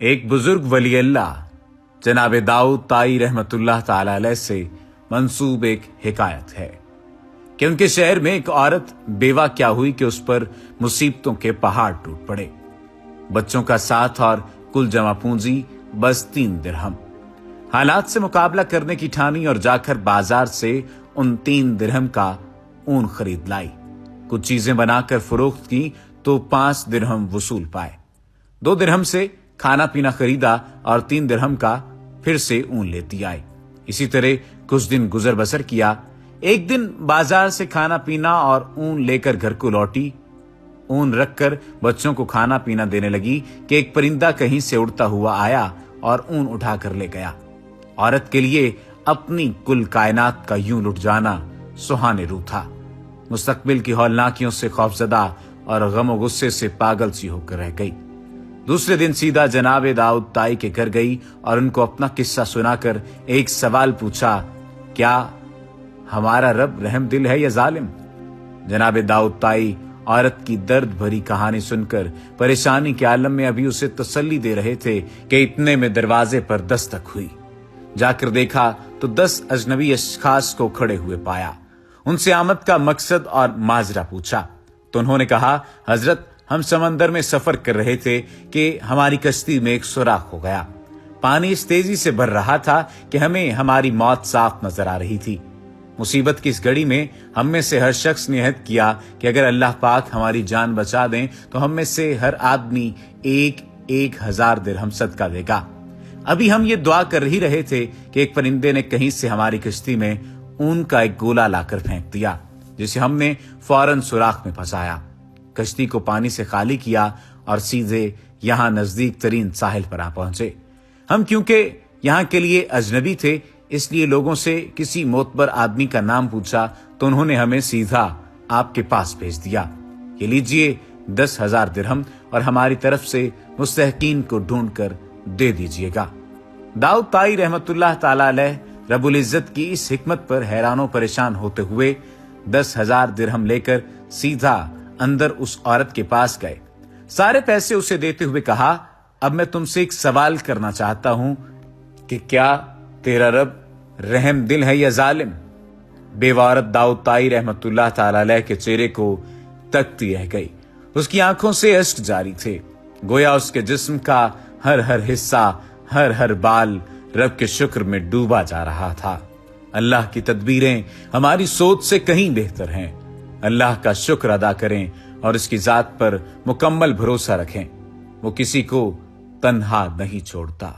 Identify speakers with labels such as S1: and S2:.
S1: ایک بزرگ ولی اللہ جناب داؤد طائی رحمت اللہ تعالی علیہ سے منسوب ایک حکایت ہے کہ ان کے شہر میں ایک عورت بیوہ کیا ہوئی کہ اس پر مصیبتوں کے پہاڑ ٹوٹ پڑے۔ بچوں کا ساتھ اور کل جمع پونجی بس 3 درہم۔ حالات سے مقابلہ کرنے کی ٹھانی اور جا کر بازار سے ان 3 درہم کا اون خرید لائی۔ کچھ چیزیں بنا کر فروخت کی تو 5 درہم وصول پائے۔ 2 درہم سے کھانا پینا خریدا اور 3 درہم کا پھر سے اون لیتی آئی۔ اسی طرح کچھ دن گزر بسر کیا۔ ایک دن بازار سے کھانا پینا اور اون لے کر گھر کو لوٹی۔ اون رکھ کر بچوں کو کھانا پینا دینے لگی کہ ایک پرندہ کہیں سے اڑتا ہوا آیا اور اون اٹھا کر لے گیا۔ عورت کے لیے اپنی کل کائنات کا یوں لٹ جانا سہانے روح تھا۔ مستقبل کی ہولناکیوں سے خوفزدہ اور غم و غصے سے پاگل سی ہو کر رہ گئی۔ دوسرے دن سیدھا جناب داؤد طائی کے گھر گئی اور ان کو اپنا قصہ سنا کر ایک سوال پوچھا، کیا ہمارا رب رحم دل ہے یا ظالم؟ جناب داؤد طائی عورت کی درد بھری کہانی سن کر پریشانی کے عالم میں ابھی اسے تسلی دے رہے تھے کہ اتنے میں دروازے پر دستک ہوئی۔ جا کر دیکھا تو 10 اجنبی اشخاص کو کھڑے ہوئے پایا۔ ان سے آمد کا مقصد اور ماجرا پوچھا تو انہوں نے کہا، حضرت ہم سمندر میں سفر کر رہے تھے کہ ہماری کشتی میں ایک سوراخ ہو گیا۔ پانی اس تیزی سے بھر رہا تھا کہ ہمیں ہماری موت صاف نظر آ رہی تھی۔ مصیبت کی اس گھڑی میں ہم میں سے ہر شخص نے عہد کیا کہ اگر اللہ پاک ہماری جان بچا دیں تو ہم میں سے ہر آدمی 1,000 درہم صدقہ دے گا۔ ابھی ہم یہ دعا کر ہی رہے تھے کہ ایک پرندے نے کہیں سے ہماری کشتی میں اون کا ایک گولا لا کر پھینک دیا، جسے ہم نے فوراً سوراخ میں پھنسایا، کشتی کو پانی سے خالی کیا اور سیدھے یہاں نزدیک ترین ساحل پر آ پہنچے۔ ہم کیونکہ یہاں کے لیے اجنبی تھے اس لیے لوگوں سے کسی معتبر آدمی کا نام پوچھا تو انہوں نے ہمیں سیدھا آپ کے پاس بھیج دیا۔ یہ لیجئے 10,000 درہم اور ہماری طرف سے مستحقین کو ڈھونڈ کر دے دیجئے گا۔ داؤد طائی رحمت اللہ تعالی علیہ رب العزت کی اس حکمت پر حیران و پریشان ہوتے ہوئے 10,000 درہم لے کر سیدھا اندر اس عورت کے پاس گئے۔ سارے پیسے اسے دیتے ہوئے کہا، اب میں تم سے ایک سوال کرنا چاہتا ہوں کہ کیا تیرا رب رحم دل ہے یا ظالم؟ بیوہ عورت داؤد طائی رحمت اللہ تعالی علیہ کے چہرے کو تکتی رہ گئی۔ اس کی آنکھوں سے اشک جاری تھے، گویا اس کے جسم کا ہر حصہ، ہر بال رب کے شکر میں ڈوبا جا رہا تھا۔ اللہ کی تدبیریں ہماری سوچ سے کہیں بہتر ہیں۔ اللہ کا شکر ادا کریں اور اس کی ذات پر مکمل بھروسہ رکھیں، وہ کسی کو تنہا نہیں چھوڑتا۔